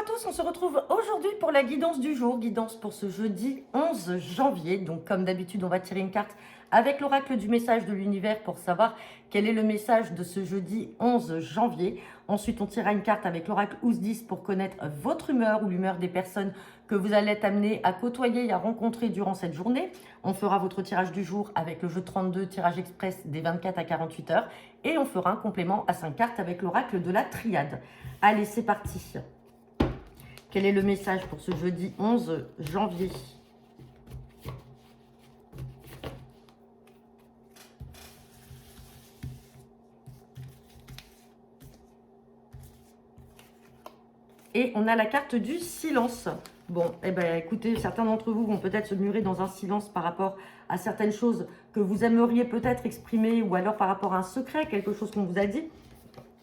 à tous, on se retrouve aujourd'hui pour la guidance du jour, guidance pour ce jeudi 11 janvier. Donc comme d'habitude, on va tirer une carte avec l'oracle du message de l'univers pour savoir quel est le message de ce jeudi 11 janvier. Ensuite, on tirera une carte avec l'oracle Ousdis pour connaître votre humeur ou l'humeur des personnes que vous allez être amené à côtoyer et à rencontrer durant cette journée. On fera votre tirage du jour avec le jeu 32, tirage express des 24 à 48 heures. Et on fera un complément à 5 cartes avec l'oracle de la triade. Allez, c'est parti. Quel est le message pour ce jeudi 11 janvier? Et on a la carte du silence. Bon, eh ben, écoutez, certains d'entre vous vont peut-être se murer dans un silence par rapport à certaines choses que vous aimeriez peut-être exprimer ou alors par rapport à un secret, quelque chose qu'on vous a dit.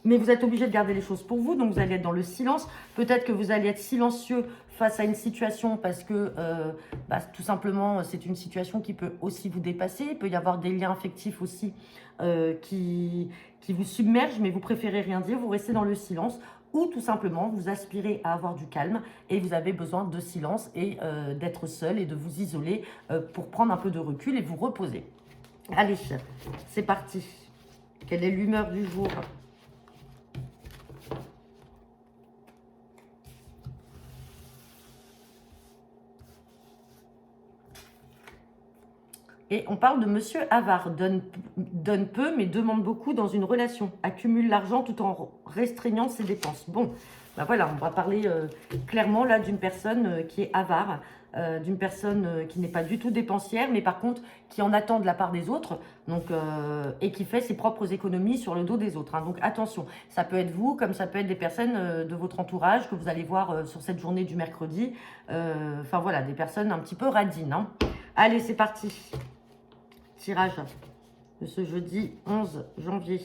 Mais vous êtes obligé de garder les choses pour vous, donc vous allez être dans le silence. Peut-être que vous allez être silencieux face à une situation parce que tout simplement, c'est une situation qui peut aussi vous dépasser. Il peut y avoir des liens affectifs aussi qui vous submergent, mais vous préférez rien dire, vous restez dans le silence. Ou tout simplement, vous aspirez à avoir du calme et vous avez besoin de silence et d'être seul et de vous isoler pour prendre un peu de recul et vous reposer. Allez, c'est parti. Quelle est l'humeur du jour ? Et on parle de monsieur avare, donne peu mais demande beaucoup dans une relation, accumule l'argent tout en restreignant ses dépenses. Bon, ben voilà, on va parler clairement là d'une personne qui est avare, d'une personne qui n'est pas du tout dépensière, mais par contre qui en attend de la part des autres, donc, et qui fait ses propres économies sur le dos des autres. Hein. Donc attention, ça peut être vous, comme ça peut être des personnes de votre entourage que vous allez voir sur cette journée du mercredi. Enfin voilà, des personnes un petit peu radines. Hein. Allez, c'est parti. Tirage de ce jeudi 11 janvier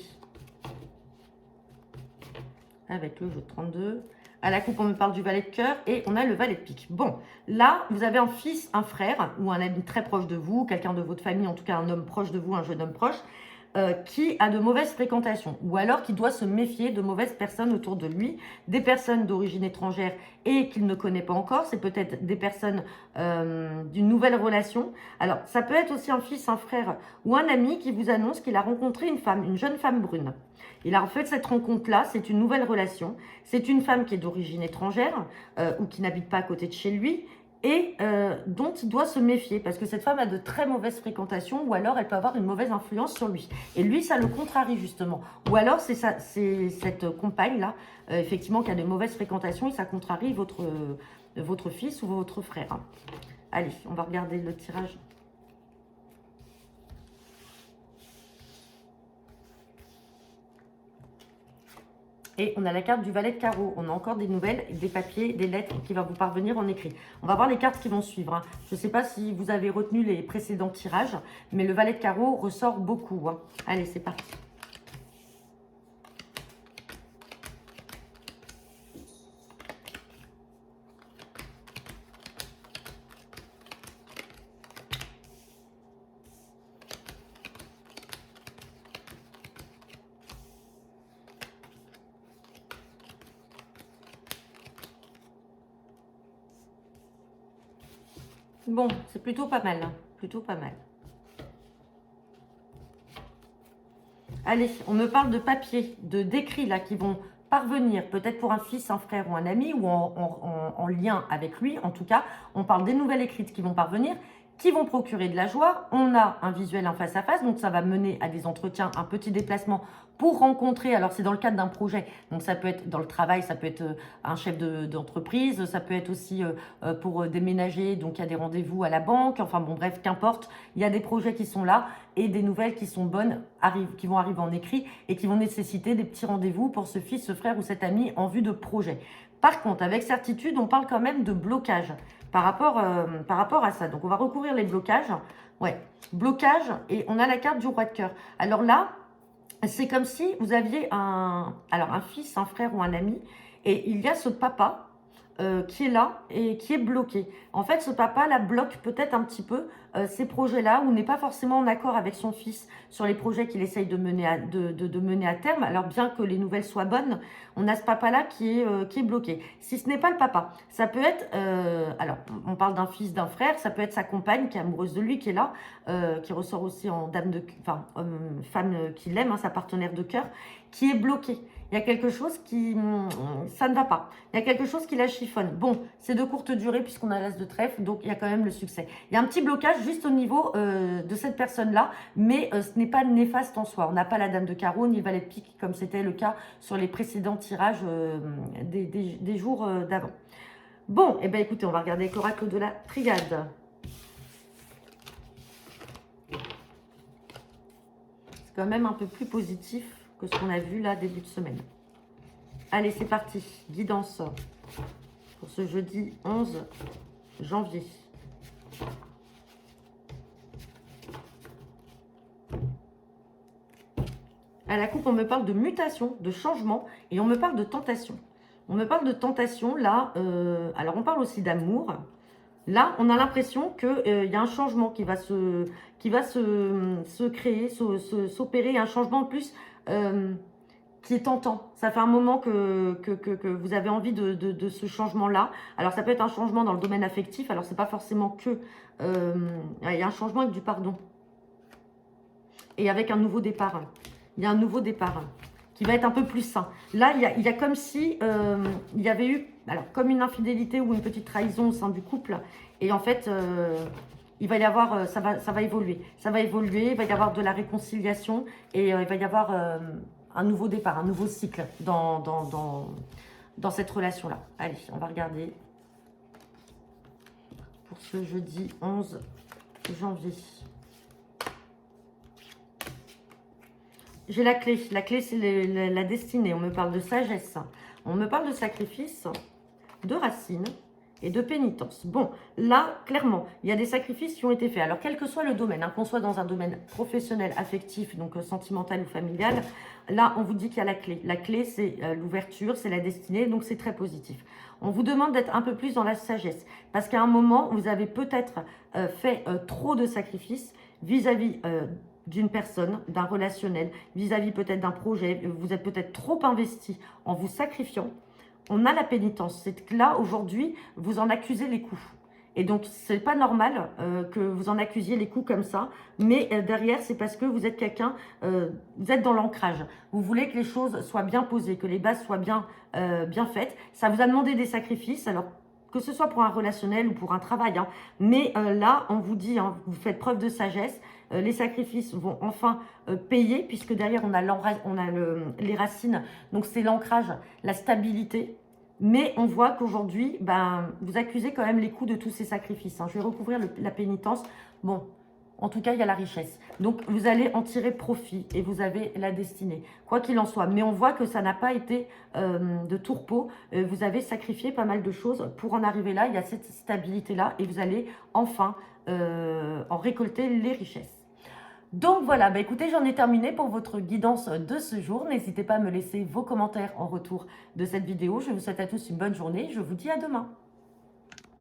avec le jeu 32. À la coupe, on me parle du valet de cœur et on a le valet de pique. Bon, là, vous avez un fils, un frère ou un ami très proche de vous, quelqu'un de votre famille, en tout cas un homme proche de vous, un jeune homme proche, qui a de mauvaises fréquentations ou alors qui doit se méfier de mauvaises personnes autour de lui, des personnes d'origine étrangère et qu'il ne connaît pas encore. C'est peut-être des personnes d'une nouvelle relation. Alors, ça peut être aussi un fils, un frère ou un ami qui vous annonce qu'il a rencontré une femme, une jeune femme brune. Il a fait cette rencontre-là, c'est une nouvelle relation. C'est une femme qui est d'origine étrangère ou qui n'habite pas à côté de chez lui et dont il doit se méfier parce que cette femme a de très mauvaises fréquentations ou alors elle peut avoir une mauvaise influence sur lui. Et lui, ça le contrarie justement. Ou alors c'est cette compagne-là, effectivement, qui a de mauvaises fréquentations et ça contrarie votre fils ou votre frère. Hein. Allez, on va regarder le tirage. Et on a la carte du valet de carreau. On a encore des nouvelles, des papiers, des lettres qui vont vous parvenir en écrit. On va voir les cartes qui vont suivre. Hein. Je ne sais pas si vous avez retenu les précédents tirages, mais le valet de carreau ressort beaucoup. Hein. Allez, c'est parti. Bon, c'est plutôt pas mal, hein. Plutôt pas mal. Allez, on me parle de papier, d'écrits là qui vont parvenir, peut-être pour un fils, un frère ou un ami, ou en lien avec lui. En tout cas, on parle des nouvelles écrites qui vont parvenir, qui vont procurer de la joie. On a un visuel en face à face, donc ça va mener à des entretiens, un petit déplacement pour rencontrer. Alors, c'est dans le cadre d'un projet, donc ça peut être dans le travail, ça peut être un chef d'entreprise, ça peut être aussi pour déménager, donc il y a des rendez-vous à la banque. Enfin bon, bref, qu'importe, il y a des projets qui sont là et des nouvelles qui sont bonnes, qui vont arriver en écrit et qui vont nécessiter des petits rendez-vous pour ce fils, ce frère ou cet ami en vue de projet. Par contre, avec certitude, on parle quand même de blocage par rapport à ça. Donc, on va recouvrir les blocages. Ouais, blocage et on a la carte du roi de cœur. Alors là, c'est comme si vous aviez un fils, un frère ou un ami et il y a ce papa qui est là et qui est bloqué. En fait, ce papa la bloque peut-être un petit peu ces projets-là ou n'est pas forcément en accord avec son fils sur les projets qu'il essaye de mener de mener à terme. Alors bien que les nouvelles soient bonnes, on a ce papa-là qui est bloqué. Si ce n'est pas le papa, ça peut être, alors on parle d'un fils, d'un frère, ça peut être sa compagne qui est amoureuse de lui, qui est là, qui ressort aussi en dame de, enfin, femme qui l'aime, hein, sa partenaire de cœur, qui est bloquée. Il y a quelque chose qui, ça ne va pas. Il y a quelque chose qui la chiffonne. Bon, c'est de courte durée puisqu'on a l'as de trèfle, donc il y a quand même le succès. Il y a un petit blocage juste au niveau de cette personne-là, mais ce n'est pas néfaste en soi. On n'a pas la dame de carreau ni le valet de pique comme c'était le cas sur les précédents tirages des jours d'avant. Bon, et bien écoutez, on va regarder avec l'oracle de la triade. C'est quand même un peu plus positif que ce qu'on a vu là début de semaine. Allez, c'est parti. Guidance pour ce jeudi 11 janvier. À la coupe, on me parle de mutation, de changement et on me parle de tentation. On me parle de tentation, là, alors on parle aussi d'amour. Là, on a l'impression qu'il y a un changement qui va se créer, s'opérer, un changement en plus qui est tentant. Ça fait un moment que vous avez envie de ce changement-là. Alors, ça peut être un changement dans le domaine affectif. Alors, c'est pas forcément que... il y a un changement avec du pardon. Et avec un nouveau départ. Il y a un nouveau départ qui va être un peu plus sain. Là, il y a comme si il y avait eu, alors comme une infidélité ou une petite trahison au sein du couple. Et en fait, il va y avoir, ça va évoluer. Ça va évoluer, il va y avoir de la réconciliation et il va y avoir un nouveau départ, un nouveau cycle dans cette relation-là. Allez, on va regarder pour ce jeudi 11 janvier. J'ai la clé. La clé, c'est la destinée. On me parle de sagesse. On me parle de sacrifice, de racines et de pénitence. Bon, là, clairement, il y a des sacrifices qui ont été faits. Alors, quel que soit le domaine, hein, qu'on soit dans un domaine professionnel, affectif, donc sentimental ou familial, là, on vous dit qu'il y a la clé. La clé, c'est l'ouverture, c'est la destinée, donc c'est très positif. On vous demande d'être un peu plus dans la sagesse. Parce qu'à un moment, vous avez peut-être fait trop de sacrifices vis-à-vis d'une personne, d'un relationnel, vis-à-vis peut-être d'un projet. Vous êtes peut-être trop investi en vous sacrifiant. On a la pénitence. C'est que là, aujourd'hui, vous en accusez les coups. Et donc, c'est pas normal que vous en accusiez les coups comme ça. Mais derrière, c'est parce que vous êtes quelqu'un, vous êtes dans l'ancrage. Vous voulez que les choses soient bien posées, que les bases soient bien faites. Ça vous a demandé des sacrifices. Alors, que ce soit pour un relationnel ou pour un travail. Hein. Mais là, on vous dit, hein, vous faites preuve de sagesse. Les sacrifices vont enfin payer, puisque derrière, on a les racines. Donc, c'est l'ancrage, la stabilité. Mais on voit qu'aujourd'hui, ben, vous accusez quand même les coups de tous ces sacrifices. Hein. Je vais recouvrir la pénitence. Bon, en tout cas, il y a la richesse. Donc, vous allez en tirer profit et vous avez la destinée. Quoi qu'il en soit. Mais on voit que ça n'a pas été de tout repos. Vous avez sacrifié pas mal de choses pour en arriver là. Il y a cette stabilité-là et vous allez enfin en récolter les richesses. Donc voilà, bah écoutez, j'en ai terminé pour votre guidance de ce jour. N'hésitez pas à me laisser vos commentaires en retour de cette vidéo. Je vous souhaite à tous une bonne journée. Je vous dis à demain.